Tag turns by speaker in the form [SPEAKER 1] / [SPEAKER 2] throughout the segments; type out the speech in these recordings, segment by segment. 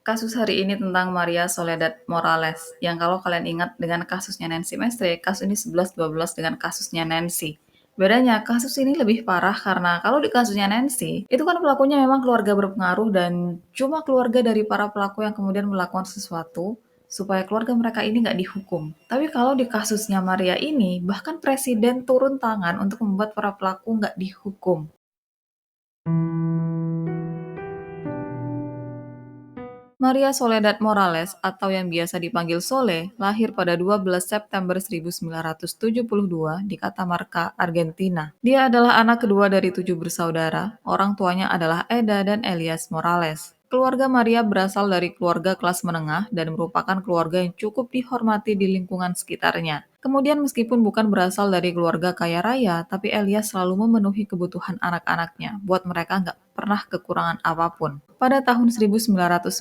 [SPEAKER 1] Kasus hari ini tentang Maria Soledad Morales, yang kalau kalian ingat dengan kasusnya Nancy Mestre, kasus ini 11-12 dengan kasusnya Nancy. Bedanya, kasus ini lebih parah karena kalau di kasusnya Nancy, itu kan pelakunya memang keluarga berpengaruh dan cuma keluarga dari para pelaku yang kemudian melakukan sesuatu supaya keluarga mereka ini nggak dihukum. Tapi kalau di kasusnya Maria ini, bahkan presiden turun tangan untuk membuat para pelaku nggak dihukum. Maria Soledad Morales atau yang biasa dipanggil Sole, lahir pada 12 September 1972 di Catamarca, Argentina. Dia adalah anak kedua dari 7 bersaudara. Orang tuanya adalah Eda dan Elias Morales. Keluarga Maria berasal dari keluarga kelas menengah dan merupakan keluarga yang cukup dihormati di lingkungan sekitarnya. Kemudian meskipun bukan berasal dari keluarga kaya raya, tapi Elias selalu memenuhi kebutuhan anak-anaknya, buat mereka nggak pernah kekurangan apapun. Pada tahun 1990,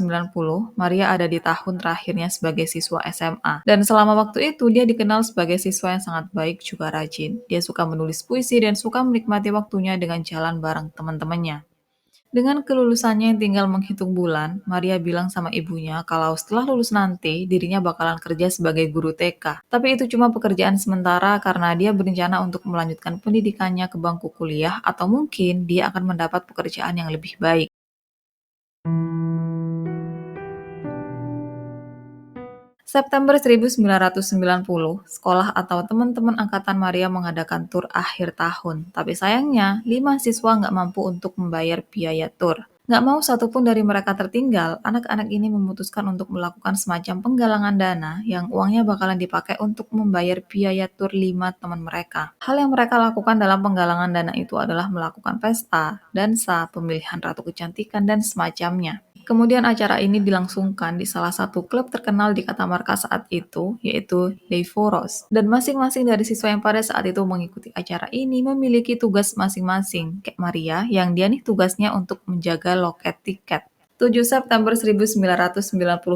[SPEAKER 1] Maria ada di tahun terakhirnya sebagai siswa SMA. Dan selama waktu itu, dia dikenal sebagai siswa yang sangat baik juga rajin. Dia suka menulis puisi dan suka menikmati waktunya dengan jalan bareng teman-temannya. Dengan kelulusannya yang tinggal menghitung bulan, Maria bilang sama ibunya kalau setelah lulus nanti dirinya bakalan kerja sebagai guru TK. Tapi itu cuma pekerjaan sementara karena dia berencana untuk melanjutkan pendidikannya ke bangku kuliah atau mungkin dia akan mendapat pekerjaan yang lebih baik. September 1990, sekolah atau teman-teman angkatan Maria mengadakan tur akhir tahun. Tapi sayangnya, 5 siswa nggak mampu untuk membayar biaya tur. Nggak mau satupun dari mereka tertinggal, anak-anak ini memutuskan untuk melakukan semacam penggalangan dana yang uangnya bakalan dipakai untuk membayar biaya tur 5 teman mereka. Hal yang mereka lakukan dalam penggalangan dana itu adalah melakukan pesta, dansa, pemilihan ratu kecantikan, dan semacamnya. Kemudian acara ini dilangsungkan di salah satu klub terkenal di Katamarka saat itu, yaitu Leiforos. Dan masing-masing dari siswa yang pada saat itu mengikuti acara ini memiliki tugas masing-masing. Kayak Maria, yang dia nih tugasnya untuk menjaga loket tiket. 7 September 1990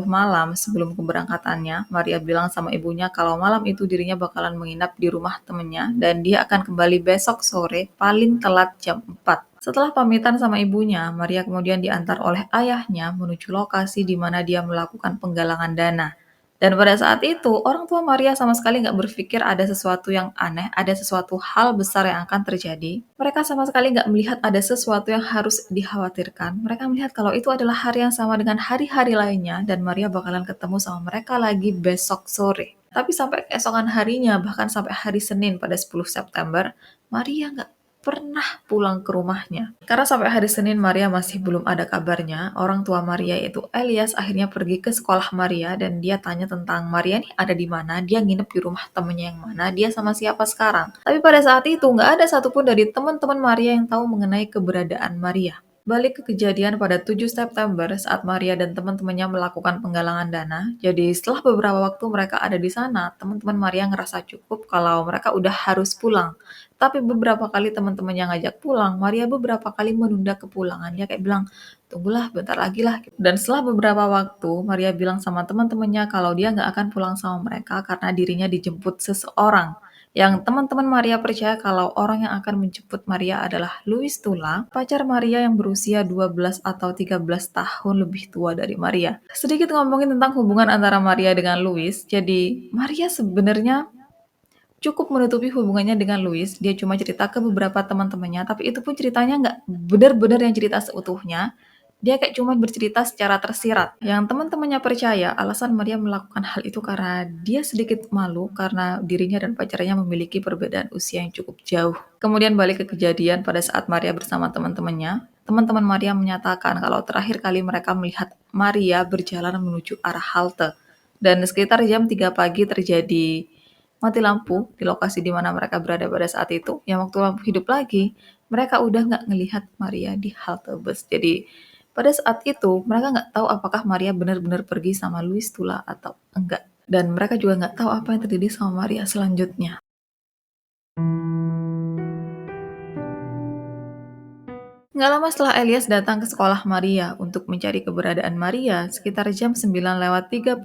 [SPEAKER 1] malam sebelum keberangkatannya, Maria bilang sama ibunya kalau malam itu dirinya bakalan menginap di rumah temennya dan dia akan kembali besok sore paling telat jam 4. Setelah pamitan sama ibunya, Maria kemudian diantar oleh ayahnya menuju lokasi di mana dia melakukan penggalangan dana. Dan pada saat itu, orang tua Maria sama sekali nggak berpikir ada sesuatu yang aneh, ada sesuatu hal besar yang akan terjadi. Mereka sama sekali nggak melihat ada sesuatu yang harus dikhawatirkan. Mereka melihat kalau itu adalah hari yang sama dengan hari-hari lainnya, dan Maria bakalan ketemu sama mereka lagi besok sore. Tapi sampai keesokan harinya, bahkan sampai hari Senin pada 10 September, Maria nggak pernah pulang ke rumahnya. Karena sampai hari Senin Maria masih belum ada kabarnya, orang tua Maria yaitu Elias akhirnya pergi ke sekolah Maria dan dia tanya tentang Maria nih ada di mana, dia nginep di rumah temennya yang mana, dia sama siapa sekarang. Tapi pada saat itu nggak ada satupun dari teman-teman Maria yang tahu mengenai keberadaan Maria. Balik ke kejadian pada 7 September saat Maria dan teman-temannya melakukan penggalangan dana. Jadi setelah beberapa waktu mereka ada di sana, teman-teman Maria ngerasa cukup kalau mereka udah harus pulang. Tapi beberapa kali teman-teman yang ngajak pulang, Maria beberapa kali menunda kepulangan. Dia kayak bilang, tunggulah bentar lagi lah. Dan setelah beberapa waktu, Maria bilang sama teman-temannya kalau dia nggak akan pulang sama mereka karena dirinya dijemput seseorang. Yang teman-teman Maria percaya kalau orang yang akan menjemput Maria adalah Luis Tula, pacar Maria yang berusia 12 atau 13 tahun lebih tua dari Maria. Sedikit ngomongin tentang hubungan antara Maria dengan Luis, jadi Maria sebenarnya cukup menutupi hubungannya dengan Louis, dia cuma cerita ke beberapa teman-temannya, tapi itu pun ceritanya nggak benar-benar yang cerita seutuhnya. Dia kayak cuma bercerita secara tersirat. Yang teman-temannya percaya, alasan Maria melakukan hal itu karena dia sedikit malu karena dirinya dan pacarnya memiliki perbedaan usia yang cukup jauh. Kemudian balik ke kejadian pada saat Maria bersama teman-temannya, teman-teman Maria menyatakan kalau terakhir kali mereka melihat Maria berjalan menuju arah halte. Dan sekitar jam 3 pagi terjadi mati lampu di lokasi di mana mereka berada pada saat itu. Yang waktu lampu hidup lagi, mereka udah nggak ngelihat Maria di halte bus. Jadi pada saat itu mereka nggak tahu apakah Maria benar-benar pergi sama Luis Tula atau enggak. Dan mereka juga nggak tahu apa yang terjadi sama Maria selanjutnya. Nggak lama setelah Elias datang ke sekolah Maria untuk mencari keberadaan Maria, sekitar jam 9:30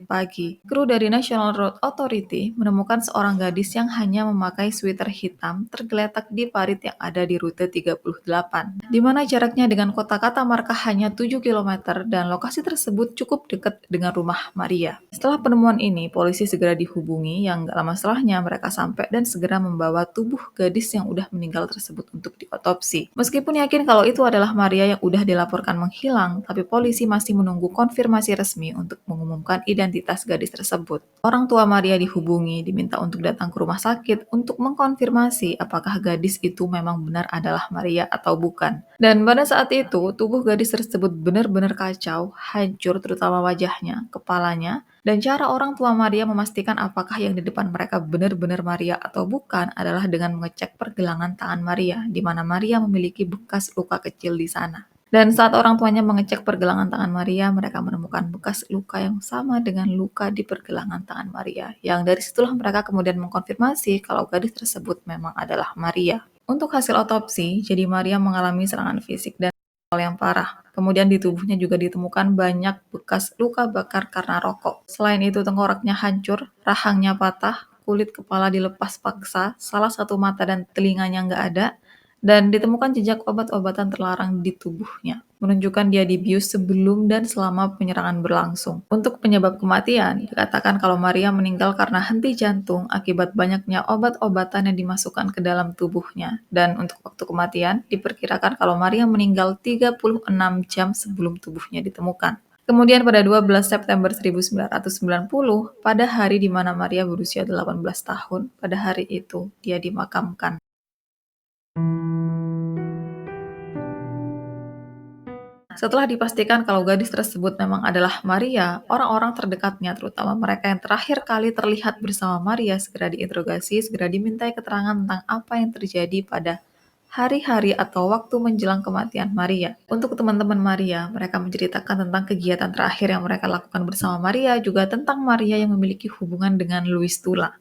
[SPEAKER 1] pagi, kru dari National Road Authority menemukan seorang gadis yang hanya memakai sweater hitam tergeletak di parit yang ada di rute 38, di mana jaraknya dengan kota Katamarka hanya 7 kilometer dan lokasi tersebut cukup dekat dengan rumah Maria. Setelah penemuan ini, polisi segera dihubungi yang nggak lama setelahnya mereka sampai dan segera membawa tubuh gadis yang udah meninggal tersebut untuk diotopsi. Meskipun yakin kalau itu adalah Maria yang udah dilaporkan menghilang, tapi polisi masih menunggu konfirmasi resmi untuk mengumumkan identitas gadis tersebut. Orang tua Maria dihubungi, diminta untuk datang ke rumah sakit untuk mengkonfirmasi apakah gadis itu memang benar adalah Maria atau bukan. Dan pada saat itu, tubuh gadis tersebut benar-benar kacau, hancur terutama wajahnya, kepalanya, dan cara orang tua Maria memastikan apakah yang di depan mereka benar-benar Maria atau bukan adalah dengan mengecek pergelangan tangan Maria, di mana Maria memiliki bekas luka kecil di sana. Dan saat orang tuanya mengecek pergelangan tangan Maria, mereka menemukan bekas luka yang sama dengan luka di pergelangan tangan Maria. Yang dari situlah mereka kemudian mengkonfirmasi kalau gadis tersebut memang adalah Maria. Untuk hasil otopsi, jadi Maria mengalami serangan fisik dan yang parah. Kemudian di tubuhnya juga ditemukan banyak bekas luka bakar karena rokok. Selain itu, tengkoraknya hancur, rahangnya patah, kulit kepala dilepas paksa, salah satu mata dan telinganya nggak ada, dan ditemukan jejak obat-obatan terlarang di tubuhnya, menunjukkan dia dibius sebelum dan selama penyerangan berlangsung. Untuk penyebab kematian, dikatakan kalau Maria meninggal karena henti jantung akibat banyaknya obat-obatan yang dimasukkan ke dalam tubuhnya. Dan untuk waktu kematian, diperkirakan kalau Maria meninggal 36 jam sebelum tubuhnya ditemukan. Kemudian pada 12 September 1990, pada hari di mana Maria berusia 18 tahun, pada hari itu dia dimakamkan. Setelah dipastikan kalau gadis tersebut memang adalah Maria, orang-orang terdekatnya, terutama mereka yang terakhir kali terlihat bersama Maria, segera diinterogasi, segera dimintai keterangan tentang apa yang terjadi pada hari-hari atau waktu menjelang kematian Maria. Untuk teman-teman Maria, mereka menceritakan tentang kegiatan terakhir yang mereka lakukan bersama Maria, juga tentang Maria yang memiliki hubungan dengan Luis Tula.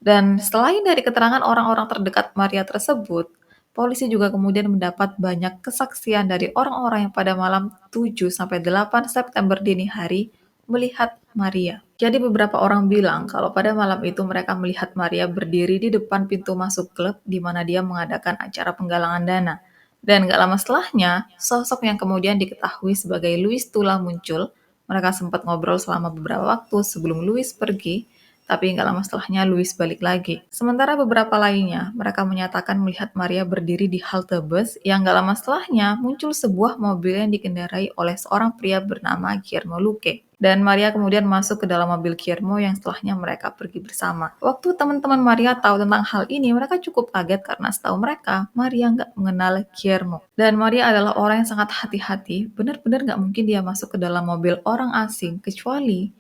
[SPEAKER 1] Dan selain dari keterangan orang-orang terdekat Maria tersebut, polisi juga kemudian mendapat banyak kesaksian dari orang-orang yang pada malam 7-8 September dini hari melihat Maria. Jadi beberapa orang bilang kalau pada malam itu mereka melihat Maria berdiri di depan pintu masuk klub di mana dia mengadakan acara penggalangan dana. Dan gak lama setelahnya, sosok yang kemudian diketahui sebagai Luis Tula muncul. Mereka sempat ngobrol selama beberapa waktu sebelum Luis pergi, tapi nggak lama setelahnya Louis balik lagi. Sementara beberapa lainnya, mereka menyatakan melihat Maria berdiri di halte bus yang nggak lama setelahnya muncul sebuah mobil yang dikendarai oleh seorang pria bernama Guillermo Luque. Dan Maria kemudian masuk ke dalam mobil Guillermo yang setelahnya mereka pergi bersama. Waktu teman-teman Maria tahu tentang hal ini, mereka cukup kaget karena setahu mereka, Maria nggak mengenal Guillermo. Dan Maria adalah orang yang sangat hati-hati, benar-benar nggak mungkin dia masuk ke dalam mobil orang asing, kecuali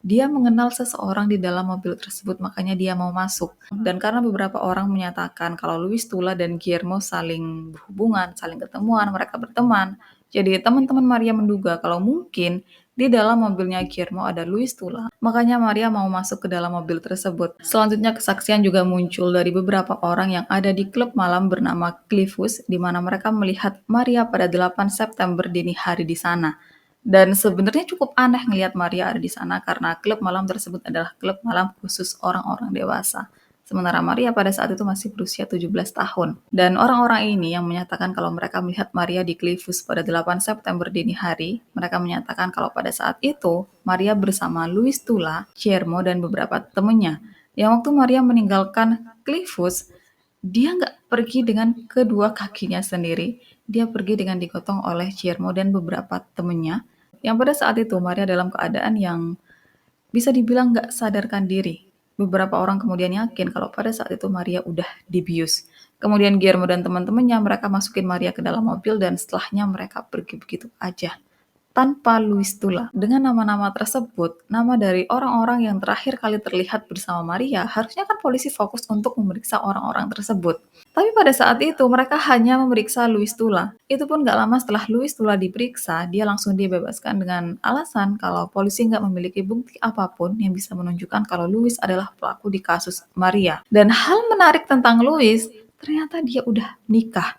[SPEAKER 1] dia mengenal seseorang di dalam mobil tersebut, makanya dia mau masuk. Dan karena beberapa orang menyatakan kalau Luis Tula dan Guillermo saling berhubungan, saling ketemuan, mereka berteman. Jadi teman-teman Maria menduga kalau mungkin di dalam mobilnya Guillermo ada Luis Tula. Makanya Maria mau masuk ke dalam mobil tersebut. Selanjutnya kesaksian juga muncul dari beberapa orang yang ada di klub malam bernama Cliffus, di mana mereka melihat Maria pada 8 September dini hari di sana. Dan sebenarnya cukup aneh ngelihat Maria ada di sana karena klub malam tersebut adalah klub malam khusus orang-orang dewasa. Sementara Maria pada saat itu masih berusia 17 tahun. Dan orang-orang ini yang menyatakan kalau mereka melihat Maria di Cliffus pada 8 September dini hari, mereka menyatakan kalau pada saat itu Maria bersama Luis Tula, Guillermo, dan beberapa temannya. Yang waktu Maria meninggalkan Cliffus, dia nggak pergi dengan kedua kakinya sendiri. Dia pergi dengan digotong oleh Guillermo dan beberapa temannya yang pada saat itu Maria dalam keadaan yang bisa dibilang nggak sadarkan diri. Beberapa orang kemudian yakin kalau pada saat itu Maria udah dibius. Kemudian Guillermo dan teman-temannya mereka masukin Maria ke dalam mobil dan setelahnya mereka pergi begitu aja tanpa Luis Tula. Dengan nama-nama tersebut, nama dari orang-orang yang terakhir kali terlihat bersama Maria, harusnya kan polisi fokus untuk memeriksa orang-orang tersebut. Tapi pada saat itu mereka hanya memeriksa Luis Tula. Itu pun gak lama setelah Luis Tula diperiksa, dia langsung dibebaskan dengan alasan kalau polisi nggak memiliki bukti apapun yang bisa menunjukkan kalau Luis adalah pelaku di kasus Maria. Dan hal menarik tentang Luis, ternyata dia udah nikah.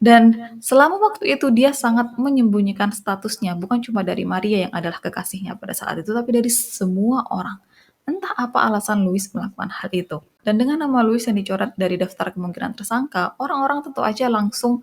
[SPEAKER 1] Dan selama waktu itu dia sangat menyembunyikan statusnya, bukan cuma dari Maria yang adalah kekasihnya pada saat itu, tapi dari semua orang. Entah apa alasan Louis melakukan hal itu. Dan dengan nama Louis yang dicoret dari daftar kemungkinan tersangka, orang-orang tentu aja langsung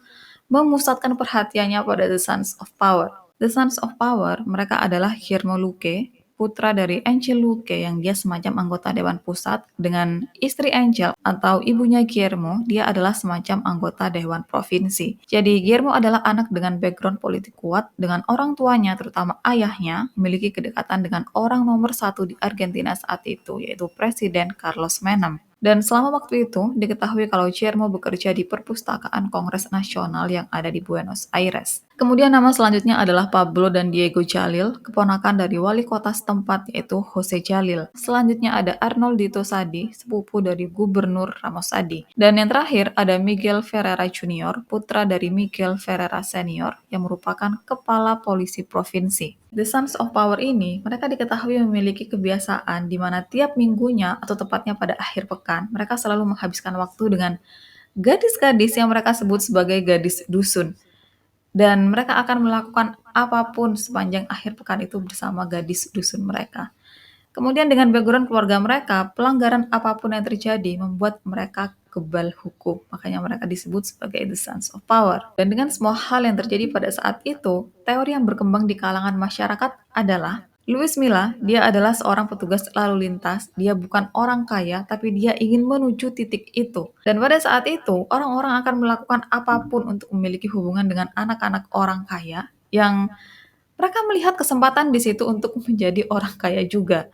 [SPEAKER 1] memusatkan perhatiannya pada The Sons of Power. The Sons of Power, mereka adalah Guillermo Luque, putra dari Angel Luque yang dia semacam anggota Dewan Pusat, dengan istri Angel atau ibunya Guillermo, dia adalah semacam anggota Dewan Provinsi. Jadi Guillermo adalah anak dengan background politik kuat, dengan orang tuanya, terutama ayahnya, memiliki kedekatan dengan orang nomor satu di Argentina saat itu, yaitu Presiden Carlos Menem. Dan selama waktu itu, diketahui kalau Guillermo bekerja di Perpustakaan Kongres Nasional yang ada di Buenos Aires. Kemudian nama selanjutnya adalah Pablo dan Diego Jalil, keponakan dari wali kota setempat yaitu Jose Jalil. Selanjutnya ada Arnoldito Sadi, sepupu dari Gubernur Ramos Sadi. Dan yang terakhir ada Miguel Ferreira Junior, putra dari Miguel Ferreira Senior, yang merupakan kepala polisi provinsi. The Sons of Power ini, mereka diketahui memiliki kebiasaan di mana tiap minggunya atau tepatnya pada akhir pekan, mereka selalu menghabiskan waktu dengan gadis-gadis yang mereka sebut sebagai gadis dusun. Dan mereka akan melakukan apapun sepanjang akhir pekan itu bersama gadis dusun mereka. Kemudian dengan background keluarga mereka, pelanggaran apapun yang terjadi membuat mereka kebal hukum. Makanya mereka disebut sebagai the Sons of Power. Dan dengan semua hal yang terjadi pada saat itu, teori yang berkembang di kalangan masyarakat adalah Luis Milla, dia adalah seorang petugas lalu lintas. Dia bukan orang kaya, tapi dia ingin menuju titik itu. Dan pada saat itu, orang-orang akan melakukan apapun untuk memiliki hubungan dengan anak-anak orang kaya yang mereka melihat kesempatan di situ untuk menjadi orang kaya juga.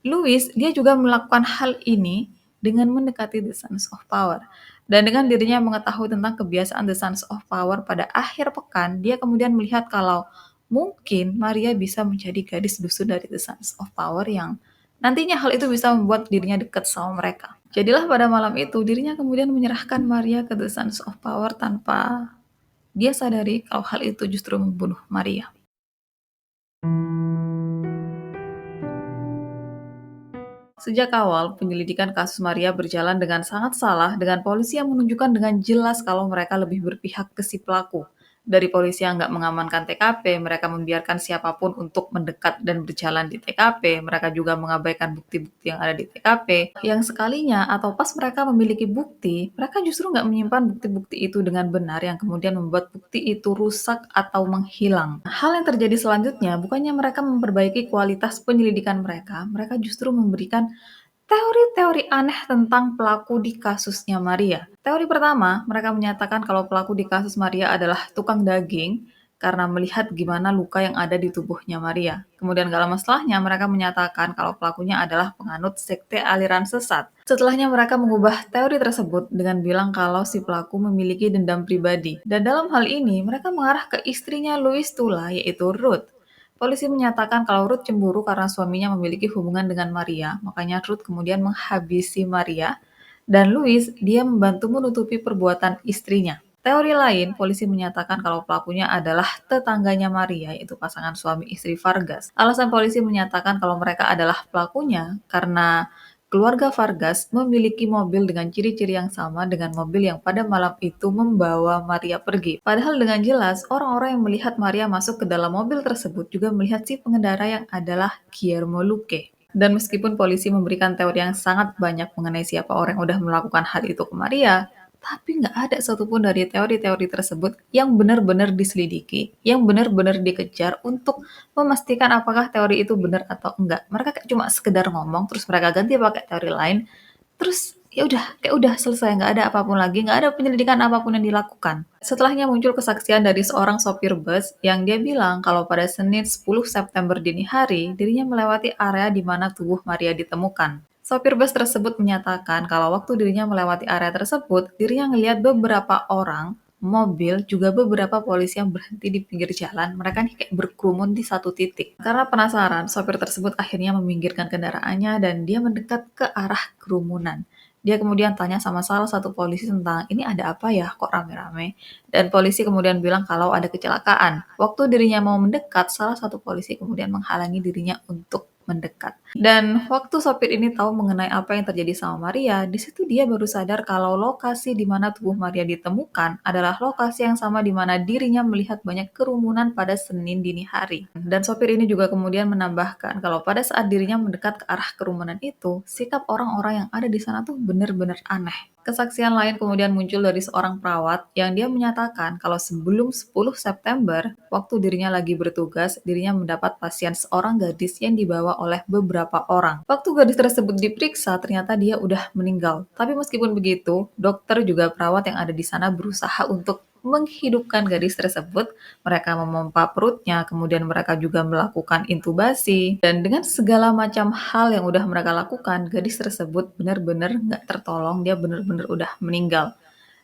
[SPEAKER 1] Louis, dia juga melakukan hal ini dengan mendekati The Sons of Power. Dan dengan dirinya mengetahui tentang kebiasaan The Sons of Power pada akhir pekan, dia kemudian melihat kalau mungkin Maria bisa menjadi gadis dusun dari The Sons of Power yang nantinya hal itu bisa membuat dirinya dekat sama mereka. Jadilah pada malam itu, dirinya kemudian menyerahkan Maria ke The Sons of Power tanpa dia sadari kalau hal itu justru membunuh Maria. Sejak awal, penyelidikan kasus Maria berjalan dengan sangat salah dengan polisi yang menunjukkan dengan jelas kalau mereka lebih berpihak ke si pelaku. Dari polisi yang nggak mengamankan TKP, mereka membiarkan siapapun untuk mendekat dan berjalan di TKP. Mereka juga mengabaikan bukti-bukti yang ada di TKP. Yang sekalinya atau pas mereka memiliki bukti, mereka justru nggak menyimpan bukti-bukti itu dengan benar yang kemudian membuat bukti itu rusak atau menghilang. Hal yang terjadi selanjutnya, bukannya mereka memperbaiki kualitas penyelidikan mereka, mereka justru memberikan teori-teori aneh tentang pelaku di kasusnya Maria. Teori pertama, mereka menyatakan kalau pelaku di kasus Maria adalah tukang daging karena melihat gimana luka yang ada di tubuhnya Maria. Kemudian gak lama setelahnya, mereka menyatakan kalau pelakunya adalah penganut sekte aliran sesat. Setelahnya mereka mengubah teori tersebut dengan bilang kalau si pelaku memiliki dendam pribadi. Dan dalam hal ini, mereka mengarah ke istrinya Louis Tula, yaitu Ruth. Polisi menyatakan kalau Ruth cemburu karena suaminya memiliki hubungan dengan Maria, makanya Ruth kemudian menghabisi Maria, dan Louis, dia membantu menutupi perbuatan istrinya. Teori lain, polisi menyatakan kalau pelakunya adalah tetangganya Maria, yaitu pasangan suami istri Vargas. Alasan polisi menyatakan kalau mereka adalah pelakunya karena keluarga Vargas memiliki mobil dengan ciri-ciri yang sama dengan mobil yang pada malam itu membawa Maria pergi. Padahal dengan jelas, orang-orang yang melihat Maria masuk ke dalam mobil tersebut juga melihat si pengendara yang adalah Guillermo Luque. Dan meskipun polisi memberikan teori yang sangat banyak mengenai siapa orang yang udah melakukan hal itu ke Maria, tapi nggak ada satupun dari teori-teori tersebut yang benar-benar diselidiki, yang benar-benar dikejar untuk memastikan apakah teori itu benar atau enggak. Mereka kayak cuma sekedar ngomong, terus mereka ganti pakai teori lain, terus ya udah, kayak udah selesai, nggak ada apapun lagi, nggak ada penyelidikan apapun yang dilakukan. Setelahnya muncul kesaksian dari seorang sopir bus yang dia bilang kalau pada Senin 10 September dini hari, dirinya melewati area di mana tubuh Maria ditemukan. Sopir bus tersebut menyatakan kalau waktu dirinya melewati area tersebut, dirinya ngelihat beberapa orang, mobil, juga beberapa polisi yang berhenti di pinggir jalan. Mereka nih kayak berkerumun di satu titik. Karena penasaran, sopir tersebut akhirnya meminggirkan kendaraannya dan dia mendekat ke arah kerumunan. Dia kemudian tanya sama salah satu polisi tentang, ini ada apa ya kok rame-rame? Dan polisi kemudian bilang kalau ada kecelakaan. Waktu dirinya mau mendekat, salah satu polisi kemudian menghalangi dirinya untuk mendekat. Dan waktu sopir ini tahu mengenai apa yang terjadi sama Maria, di situ dia baru sadar kalau lokasi di mana tubuh Maria ditemukan adalah lokasi yang sama di mana dirinya melihat banyak kerumunan pada Senin dini hari. Dan sopir ini juga kemudian menambahkan kalau pada saat dirinya mendekat ke arah kerumunan itu, sikap orang-orang yang ada di sana tuh benar-benar aneh. Kesaksian lain kemudian muncul dari seorang perawat yang dia menyatakan kalau sebelum 10 September, waktu dirinya lagi bertugas, dirinya mendapat pasien seorang gadis yang dibawa oleh beberapa orang. Waktu gadis tersebut diperiksa, ternyata dia udah meninggal. Tapi meskipun begitu, dokter juga perawat yang ada di sana berusaha untuk menghidupkan gadis tersebut. Mereka memompa perutnya, kemudian mereka juga melakukan intubasi, dan dengan segala macam hal yang udah mereka lakukan, gadis tersebut benar-benar nggak tertolong, dia benar-benar udah meninggal.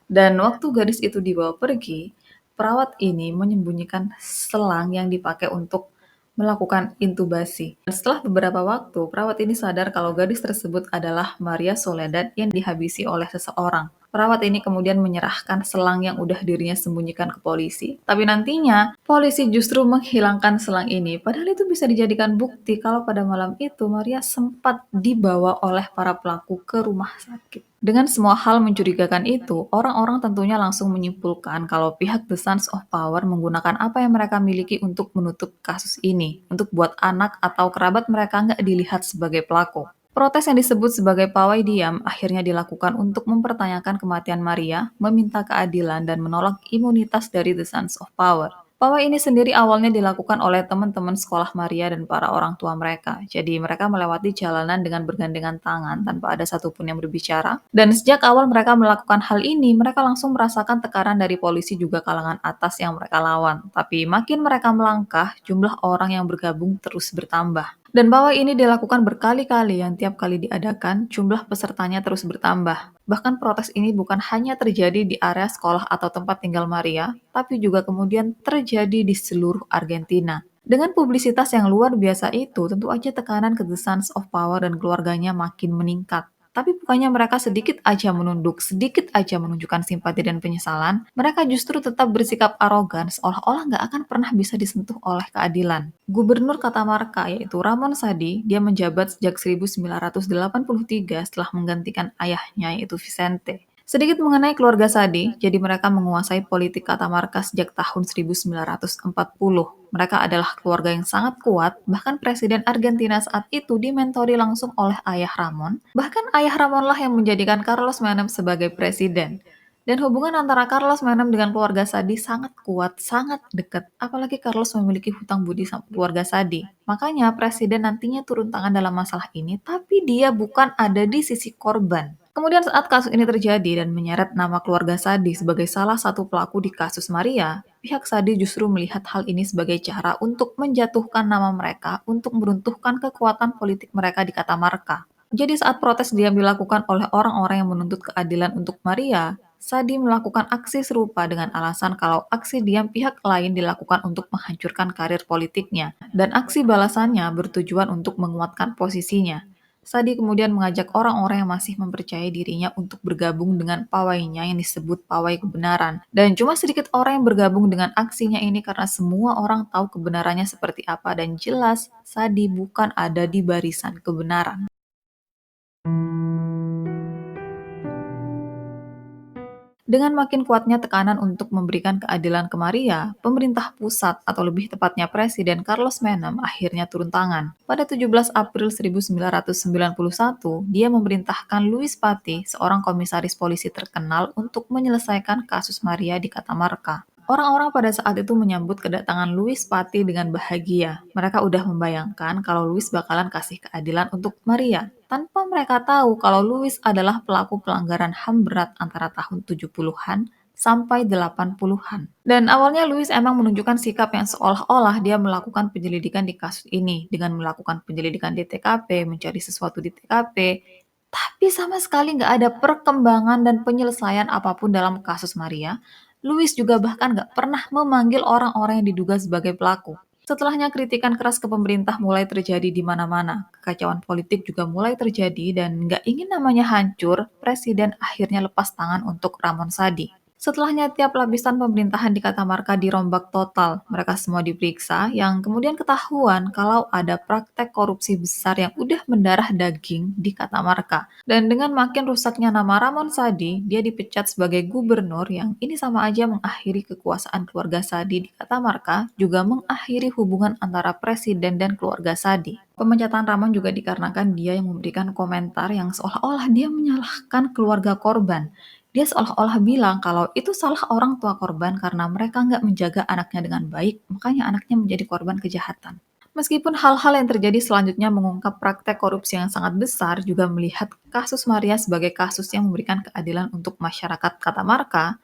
[SPEAKER 1] Dan waktu gadis itu dibawa pergi, perawat ini menyembunyikan selang yang dipakai untuk melakukan intubasi. Dan setelah beberapa waktu, perawat ini sadar kalau gadis tersebut adalah Maria Soledad yang dihabisi oleh seseorang. Perawat ini kemudian menyerahkan selang yang udah dirinya sembunyikan ke polisi. Tapi nantinya, polisi justru menghilangkan selang ini. Padahal itu bisa dijadikan bukti kalau pada malam itu Maria sempat dibawa oleh para pelaku ke rumah sakit. Dengan semua hal mencurigakan itu, orang-orang tentunya langsung menyimpulkan kalau pihak The Sons of Power menggunakan apa yang mereka miliki untuk menutup kasus ini, untuk buat anak atau kerabat mereka nggak dilihat sebagai pelaku. Protes yang disebut sebagai pawai diam akhirnya dilakukan untuk mempertanyakan kematian Maria, meminta keadilan, dan menolak imunitas dari The Sons of Power. Pawai ini sendiri awalnya dilakukan oleh teman-teman sekolah Maria dan para orang tua mereka. Jadi mereka melewati jalanan dengan bergandengan tangan tanpa ada satupun yang berbicara. Dan sejak awal mereka melakukan hal ini, mereka langsung merasakan tekanan dari polisi juga kalangan atas yang mereka lawan. Tapi makin mereka melangkah, jumlah orang yang bergabung terus bertambah. Dan pawai ini dilakukan berkali-kali yang tiap kali diadakan, jumlah pesertanya terus bertambah. Bahkan protes ini bukan hanya terjadi di area sekolah atau tempat tinggal Maria, tapi juga kemudian terjadi di seluruh Argentina. Dengan publisitas yang luar biasa itu, tentu aja tekanan ke The Sons of Power dan keluarganya makin meningkat. Tapi bukannya mereka sedikit aja menunduk, sedikit aja menunjukkan simpati dan penyesalan, mereka justru tetap bersikap arogan seolah-olah nggak akan pernah bisa disentuh oleh keadilan. Gubernur Catamarca yaitu Ramon Sadi, dia menjabat sejak 1983 setelah menggantikan ayahnya yaitu Vicente. Sedikit mengenai keluarga Sadi, jadi mereka menguasai politik Catamarca sejak tahun 1940. Mereka adalah keluarga yang sangat kuat, bahkan Presiden Argentina saat itu dimentori langsung oleh ayah Ramon. Bahkan ayah Ramonlah yang menjadikan Carlos Menem sebagai presiden. Dan hubungan antara Carlos Menem dengan keluarga Sadi sangat kuat, sangat dekat. Apalagi Carlos memiliki hutang budi sama keluarga Sadi. Makanya presiden nantinya turun tangan dalam masalah ini, tapi dia bukan ada di sisi korban. Kemudian saat kasus ini terjadi dan menyeret nama keluarga Sadi sebagai salah satu pelaku di kasus Maria, pihak Sadi justru melihat hal ini sebagai cara untuk menjatuhkan nama mereka untuk meruntuhkan kekuatan politik mereka di Catamarca. Jadi saat protes diam dilakukan oleh orang-orang yang menuntut keadilan untuk Maria, Sadi melakukan aksi serupa dengan alasan kalau aksi diam pihak lain dilakukan untuk menghancurkan karir politiknya, dan aksi balasannya bertujuan untuk menguatkan posisinya. Sadi kemudian mengajak orang-orang yang masih mempercayai dirinya untuk bergabung dengan pawainya yang disebut pawai kebenaran. Dan cuma sedikit orang yang bergabung dengan aksinya ini karena semua orang tahu kebenarannya seperti apa dan jelas Sadi bukan ada di barisan kebenaran. Dengan makin kuatnya tekanan untuk memberikan keadilan ke Maria, pemerintah pusat atau lebih tepatnya Presiden Carlos Menem akhirnya turun tangan. Pada 17 April 1991, dia memerintahkan Luis Pati, seorang komisaris polisi terkenal, untuk menyelesaikan kasus Maria di Catamarca. Orang-orang pada saat itu menyambut kedatangan Luis Pati dengan bahagia. Mereka udah membayangkan kalau Luis bakalan kasih keadilan untuk Maria, tanpa mereka tahu kalau Luis adalah pelaku pelanggaran HAM berat antara tahun 70-an sampai 80-an. Dan awalnya Luis emang menunjukkan sikap yang seolah-olah dia melakukan penyelidikan di kasus ini dengan melakukan penyelidikan di TKP, mencari sesuatu di TKP, tapi sama sekali nggak ada perkembangan dan penyelesaian apapun dalam kasus Maria. Louis juga bahkan nggak pernah memanggil orang-orang yang diduga sebagai pelaku. Setelahnya kritikan keras ke pemerintah mulai terjadi di mana-mana. Kekacauan politik juga mulai terjadi dan nggak ingin namanya hancur, Presiden akhirnya lepas tangan untuk Ramon Sadi. Setelahnya tiap lapisan pemerintahan di Katamarka dirombak total. Mereka semua diperiksa, yang kemudian ketahuan kalau ada praktek korupsi besar yang udah mendarah daging di Katamarka. Dan dengan makin rusaknya nama Ramon Sadi, dia dipecat sebagai gubernur yang ini sama aja mengakhiri kekuasaan keluarga Sadi di Katamarka, juga mengakhiri hubungan antara presiden dan keluarga Sadi. Pemecatan Ramon juga dikarenakan dia yang memberikan komentar yang seolah-olah dia menyalahkan keluarga korban. Dia seolah-olah bilang kalau itu salah orang tua korban karena mereka nggak menjaga anaknya dengan baik, makanya anaknya menjadi korban kejahatan. Meskipun hal-hal yang terjadi selanjutnya mengungkap praktek korupsi yang sangat besar, juga melihat kasus Maria sebagai kasus yang memberikan keadilan untuk masyarakat Katamarka,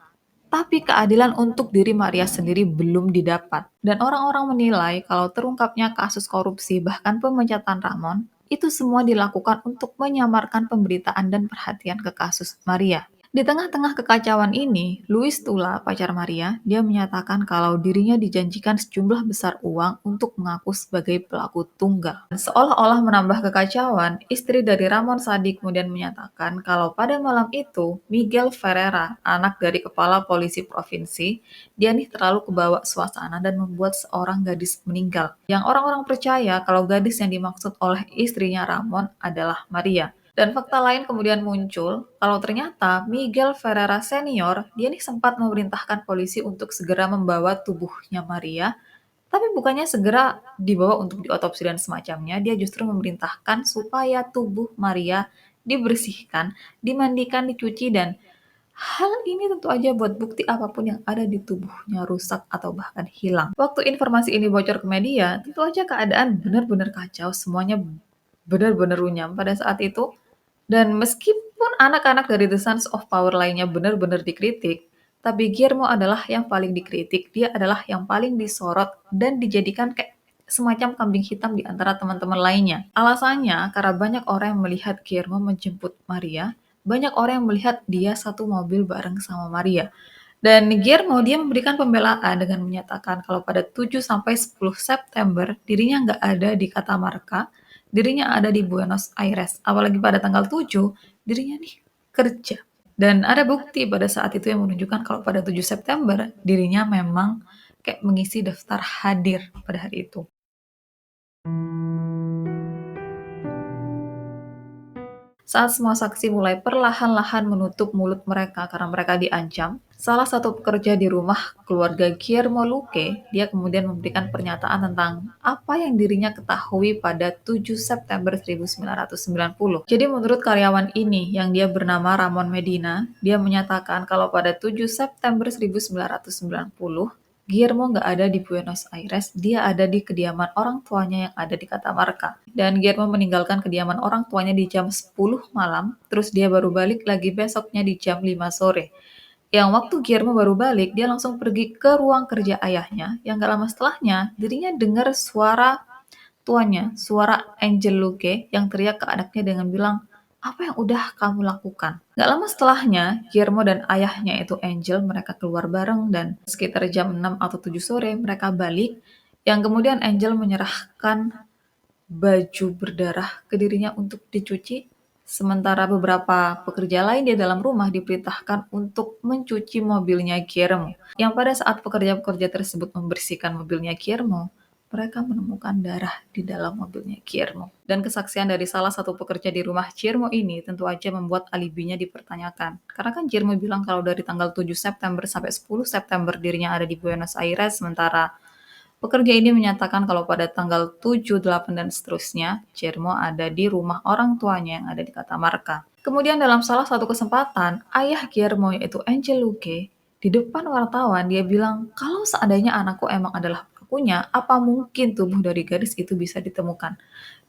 [SPEAKER 1] tapi keadilan untuk diri Maria sendiri belum didapat. Dan orang-orang menilai kalau terungkapnya kasus korupsi bahkan pemecatan Ramon, itu semua dilakukan untuk menyamarkan pemberitaan dan perhatian ke kasus Maria. Di tengah-tengah kekacauan ini, Luis Tula, pacar Maria, dia menyatakan kalau dirinya dijanjikan sejumlah besar uang untuk mengaku sebagai pelaku tunggal. Seolah-olah menambah kekacauan, istri dari Ramon Sadi kemudian menyatakan kalau pada malam itu, Miguel Ferreira, anak dari kepala polisi provinsi, dia nih terlalu kebawa suasana dan membuat seorang gadis meninggal. Yang orang-orang percaya kalau gadis yang dimaksud oleh istrinya Ramon adalah Maria. Dan fakta lain kemudian muncul, kalau ternyata Miguel Ferreira Senior, dia nih sempat memerintahkan polisi untuk segera membawa tubuhnya Maria, tapi bukannya segera dibawa untuk diotopsi dan semacamnya, dia justru memerintahkan supaya tubuh Maria dibersihkan, dimandikan, dicuci, dan hal ini tentu aja buat bukti apapun yang ada di tubuhnya rusak atau bahkan hilang. Waktu informasi ini bocor ke media, tentu aja keadaan benar-benar kacau, semuanya benar-benar runyam pada saat itu. Dan meskipun anak-anak dari The Sons of Power lainnya benar-benar dikritik, tapi Guillermo adalah yang paling dikritik, dia adalah yang paling disorot dan dijadikan kayak semacam kambing hitam di antara teman-teman lainnya. Alasannya karena banyak orang yang melihat Guillermo menjemput Maria, banyak orang yang melihat dia satu mobil bareng sama Maria. Dan Guillermo dia memberikan pembelaan dengan menyatakan kalau pada 7 sampai 10 September dirinya nggak ada di Catamarca, dirinya ada di Buenos Aires. Apalagi pada tanggal 7, dirinya nih kerja. Dan ada bukti pada saat itu yang menunjukkan kalau pada 7 September dirinya memang kayak mengisi daftar hadir pada hari itu. Saat semua saksi mulai perlahan-lahan menutup mulut mereka karena mereka diancam, salah satu pekerja di rumah keluarga Guillermo Luque, dia kemudian memberikan pernyataan tentang apa yang dirinya ketahui pada 7 September 1990. Jadi menurut karyawan ini, yang dia bernama Ramon Medina, dia menyatakan kalau pada 7 September 1990, Guillermo nggak ada di Buenos Aires, dia ada di kediaman orang tuanya yang ada di Catamarca. Dan Guillermo meninggalkan kediaman orang tuanya di jam 10 malam, terus dia baru balik lagi besoknya di jam 5 sore. Yang waktu Guillermo baru balik, dia langsung pergi ke ruang kerja ayahnya, yang gak lama setelahnya, dirinya dengar suara tuanya, suara Angel Luque yang teriak ke anaknya dengan bilang, "Apa yang udah kamu lakukan?" Gak lama setelahnya, Guillermo dan ayahnya itu Angel, mereka keluar bareng dan sekitar jam 6 atau 7 sore mereka balik, yang kemudian Angel menyerahkan baju berdarah ke dirinya untuk dicuci, sementara beberapa pekerja lain di dalam rumah diperintahkan untuk mencuci mobilnya Guillermo. Yang pada saat pekerja-pekerja tersebut membersihkan mobilnya Guillermo, mereka menemukan darah di dalam mobilnya Guillermo. Dan kesaksian dari salah satu pekerja di rumah Guillermo ini tentu aja membuat alibinya dipertanyakan. Karena kan Guillermo bilang kalau dari tanggal 7 September sampai 10 September dirinya ada di Buenos Aires, sementara pekerja ini menyatakan kalau pada tanggal 7, 8, dan seterusnya, Guillermo ada di rumah orang tuanya yang ada di Catamarca. Kemudian dalam salah satu kesempatan, ayah Guillermo yaitu Angel Luque, di depan wartawan dia bilang, kalau seandainya anakku emang adalah pelakunya, apa mungkin tubuh dari gadis itu bisa ditemukan?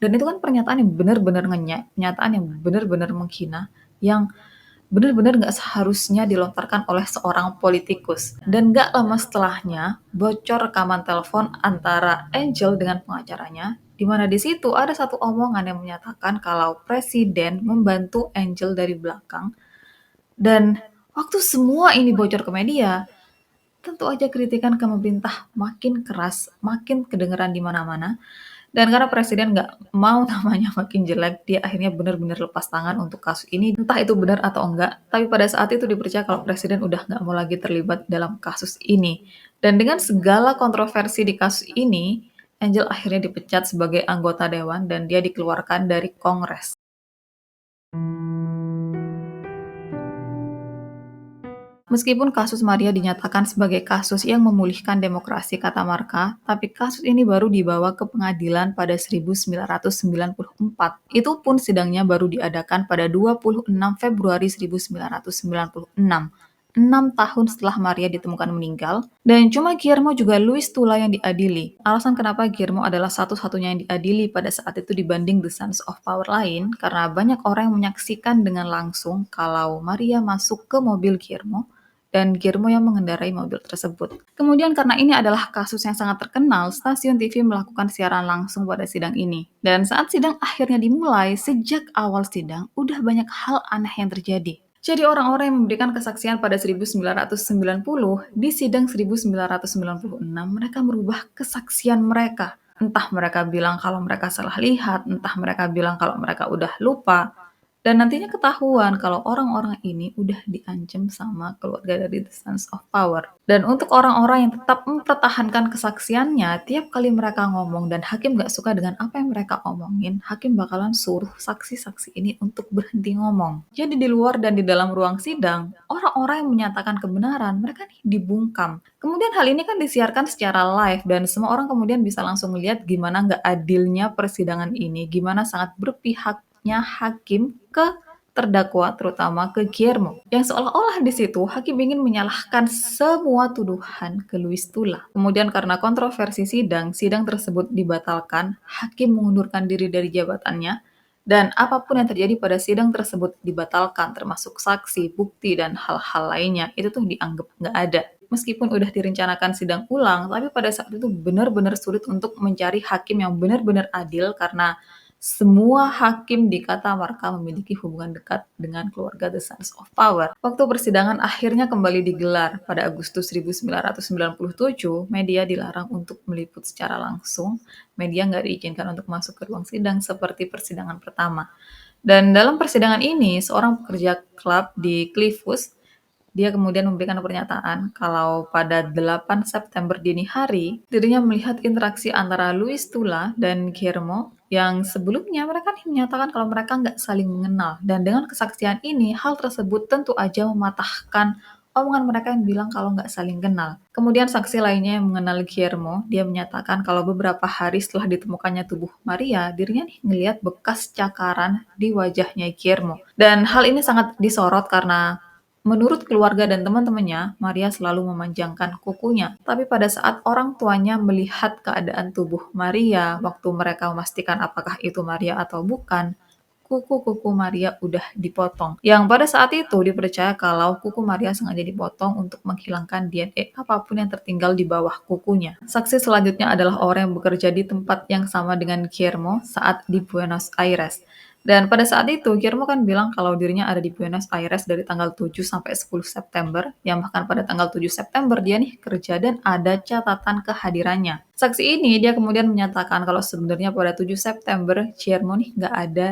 [SPEAKER 1] Dan itu kan pernyataan yang benar-benar ngenyek, pernyataan yang benar-benar menghina, yang benar-benar nggak seharusnya dilontarkan oleh seorang politikus. Dan nggak lama setelahnya, bocor rekaman telepon antara Angel dengan pengacaranya, di mana di situ ada satu omongan yang menyatakan kalau presiden membantu Angel dari belakang. Dan waktu semua ini bocor ke media, tentu aja kritikan ke pemerintah makin keras, makin kedengeran di mana-mana. Dan karena presiden nggak mau namanya makin jelek, dia akhirnya benar-benar lepas tangan untuk kasus ini, entah itu benar atau enggak, tapi pada saat itu dipercaya kalau presiden udah nggak mau lagi terlibat dalam kasus ini. Dan dengan segala kontroversi di kasus ini, Angel akhirnya dipecat sebagai anggota dewan dan dia dikeluarkan dari Kongres. Meskipun kasus Maria dinyatakan sebagai kasus yang memulihkan demokrasi, kata Marka, tapi kasus ini baru dibawa ke pengadilan pada 1994. Itu pun sidangnya baru diadakan pada 26 Februari 1996. 6 tahun setelah Maria ditemukan meninggal, dan cuma Guillermo juga Luis Tula yang diadili. Alasan kenapa Guillermo adalah satu-satunya yang diadili pada saat itu dibanding The Sons of Power lain, karena banyak orang yang menyaksikan dengan langsung kalau Maria masuk ke mobil Guillermo dan Guillermo yang mengendarai mobil tersebut. Kemudian karena ini adalah kasus yang sangat terkenal, stasiun TV melakukan siaran langsung pada sidang ini. Dan saat sidang akhirnya dimulai, sejak awal sidang, udah banyak hal aneh yang terjadi. Jadi orang-orang yang memberikan kesaksian pada 1990, di sidang 1996 mereka merubah kesaksian mereka. Entah mereka bilang kalau mereka salah lihat, entah mereka bilang kalau mereka udah lupa, dan nantinya ketahuan kalau orang-orang ini udah diancam sama keluarga dari The Sons of Power. Dan untuk orang-orang yang tetap mempertahankan kesaksiannya, tiap kali mereka ngomong dan hakim gak suka dengan apa yang mereka omongin, hakim bakalan suruh saksi-saksi ini untuk berhenti ngomong. Jadi di luar dan di dalam ruang sidang, orang-orang yang menyatakan kebenaran, mereka nih dibungkam. Kemudian hal ini kan disiarkan secara live dan semua orang kemudian bisa langsung melihat gimana nggak adilnya persidangan ini, gimana sangat berpihaknya hakim ke terdakwa, terutama ke Guillermo. Yang seolah-olah di situ hakim ingin menyalahkan semua tuduhan ke Luis Tula. Kemudian karena kontroversi sidang tersebut dibatalkan, hakim mengundurkan diri dari jabatannya, dan apapun yang terjadi pada sidang tersebut dibatalkan, termasuk saksi, bukti, dan hal-hal lainnya. Itu tuh dianggap nggak ada. Meskipun udah direncanakan sidang ulang, tapi pada saat itu benar-benar sulit untuk mencari hakim yang benar-benar adil karena semua hakim di Katamarka memiliki hubungan dekat dengan keluarga The Sons of Power. Waktu persidangan akhirnya kembali digelar pada Agustus 1997, media dilarang untuk meliput secara langsung. Media nggak diizinkan untuk masuk ke ruang sidang seperti persidangan pertama. Dan dalam persidangan ini, seorang pekerja klub di Cliffus dia kemudian memberikan pernyataan kalau pada 8 September dini hari, dirinya melihat interaksi antara Luis Tula dan Guillermo yang sebelumnya mereka nih menyatakan kalau mereka nggak saling mengenal. Dan dengan kesaksian ini, hal tersebut tentu aja mematahkan omongan mereka yang bilang kalau nggak saling kenal. Kemudian saksi lainnya yang mengenal Guillermo, dia menyatakan kalau beberapa hari setelah ditemukannya tubuh Maria, dirinya nih ngelihat bekas cakaran di wajahnya Guillermo. Dan hal ini sangat disorot karena menurut keluarga dan teman-temannya, Maria selalu memanjangkan kukunya. Tapi pada saat orang tuanya melihat keadaan tubuh Maria, waktu mereka memastikan apakah itu Maria atau bukan, kuku-kuku Maria udah dipotong. Yang pada saat itu dipercaya kalau kuku Maria sengaja dipotong untuk menghilangkan DNA apapun yang tertinggal di bawah kukunya. Saksi selanjutnya adalah orang yang bekerja di tempat yang sama dengan Guillermo saat di Buenos Aires. Dan pada saat itu, Guillermo kan bilang kalau dirinya ada di Buenos Aires dari tanggal 7 sampai 10 September, yang bahkan pada tanggal 7 September dia nih kerja dan ada catatan kehadirannya. Saksi ini dia kemudian menyatakan kalau sebenarnya pada 7 September, Guillermo nih nggak ada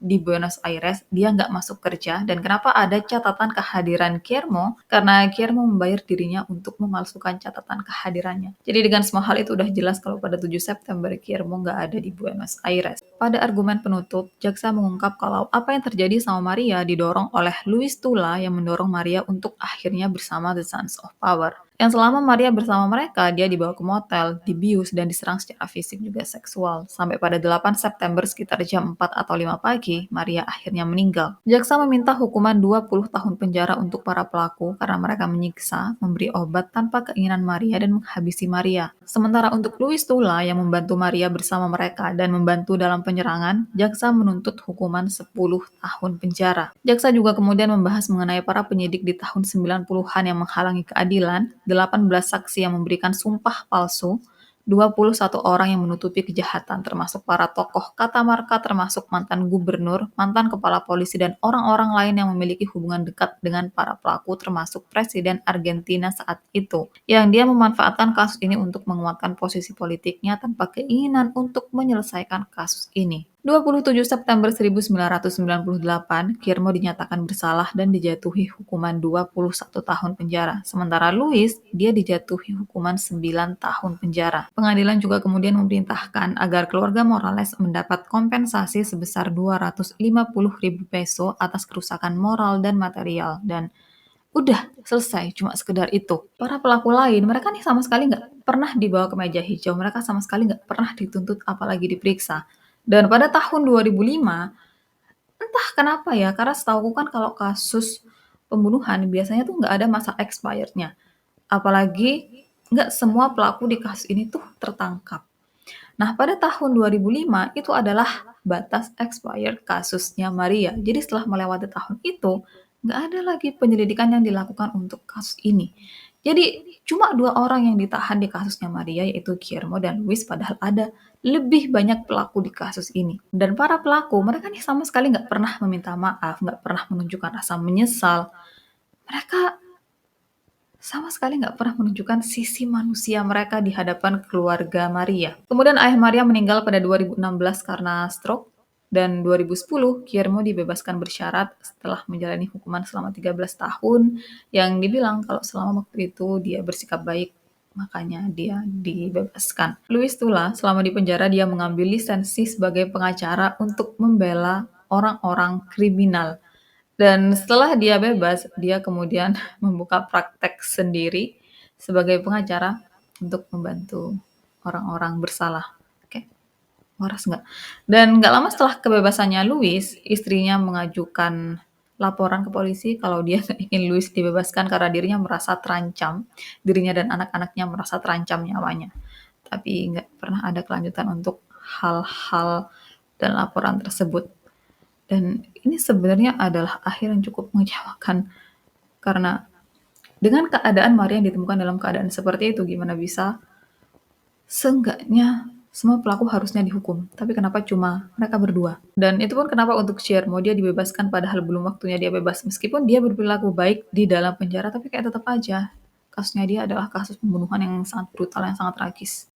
[SPEAKER 1] di Buenos Aires, dia nggak masuk kerja, dan kenapa ada catatan kehadiran Guillermo? Karena Guillermo membayar dirinya untuk memalsukan catatan kehadirannya. Jadi dengan semua hal itu udah jelas kalau pada 7 September Guillermo nggak ada di Buenos Aires. Pada argumen penutup, jaksa mengungkap kalau apa yang terjadi sama Maria didorong oleh Luis Tula yang mendorong Maria untuk akhirnya bersama The Sons of Power. Yang selama Maria bersama mereka, dia dibawa ke motel, dibius, dan diserang secara fisik juga seksual. Sampai pada 8 September sekitar jam 4 atau 5 pagi, Maria akhirnya meninggal. Jaksa meminta hukuman 20 tahun penjara untuk para pelaku karena mereka menyiksa, memberi obat tanpa keinginan Maria, dan menghabisi Maria. Sementara untuk Luis Tula yang membantu Maria bersama mereka dan membantu dalam penyerangan, jaksa menuntut hukuman 10 tahun penjara. Jaksa juga kemudian membahas mengenai para penyidik di tahun 90-an yang menghalangi keadilan, 18 saksi yang memberikan sumpah palsu, 21 orang yang menutupi kejahatan, termasuk para tokoh kata marka, termasuk mantan gubernur, mantan kepala polisi, dan orang-orang lain yang memiliki hubungan dekat dengan para pelaku, termasuk Presiden Argentina saat itu, yang dia memanfaatkan kasus ini untuk menguatkan posisi politiknya tanpa keinginan untuk menyelesaikan kasus ini. 27 September 1998, Guillermo dinyatakan bersalah dan dijatuhi hukuman 21 tahun penjara. Sementara Luis, dia dijatuhi hukuman 9 tahun penjara. Pengadilan juga kemudian memerintahkan agar keluarga Morales mendapat kompensasi sebesar 250.000 peso atas kerusakan moral dan material. Dan udah selesai, cuma sekedar itu. Para pelaku lain, mereka nih sama sekali nggak pernah dibawa ke meja hijau, mereka sama sekali nggak pernah dituntut apalagi diperiksa. Dan pada tahun 2005, entah kenapa ya, karena setahuku kan kalau kasus pembunuhan biasanya tuh nggak ada masa expirednya. Apalagi nggak semua pelaku di kasus ini tuh tertangkap. Nah, pada tahun 2005 itu adalah batas expired kasusnya Maria. Jadi setelah melewati tahun itu, nggak ada lagi penyelidikan yang dilakukan untuk kasus ini. Jadi cuma dua orang yang ditahan di kasusnya Maria, yaitu Guillermo dan Luis, padahal ada lebih banyak pelaku di kasus ini. Dan para pelaku, mereka nih sama sekali nggak pernah meminta maaf, nggak pernah menunjukkan rasa menyesal. Mereka sama sekali nggak pernah menunjukkan sisi manusia mereka di hadapan keluarga Maria. Kemudian ayah Maria meninggal pada 2016 karena stroke, dan 2010 Guillermo dibebaskan bersyarat setelah menjalani hukuman selama 13 tahun yang dibilang kalau selama waktu itu dia bersikap baik, makanya dia dibebaskan. Luis Tula selama di penjara dia mengambil lisensi sebagai pengacara untuk membela orang-orang kriminal. Dan setelah dia bebas, dia kemudian membuka praktek sendiri sebagai pengacara untuk membantu orang-orang bersalah. Oke, waras nggak? Dan nggak lama setelah kebebasannya Louis, istrinya mengajukan laporan ke polisi kalau dia nggak ingin Louis dibebaskan karena dirinya merasa terancam, dirinya dan anak-anaknya merasa terancam nyawanya. Tapi nggak pernah ada kelanjutan untuk hal-hal dan laporan tersebut. Dan ini sebenarnya adalah akhir yang cukup mengecewakan, karena dengan keadaan Maria yang ditemukan dalam keadaan seperti itu, gimana bisa seenggaknya semua pelaku harusnya dihukum, tapi kenapa cuma mereka berdua? Dan itu pun kenapa untuk Guillermo dia dibebaskan padahal belum waktunya dia bebas. Meskipun dia berperilaku baik di dalam penjara, tapi kayak tetap aja kasusnya dia adalah kasus pembunuhan yang sangat brutal, yang sangat tragis.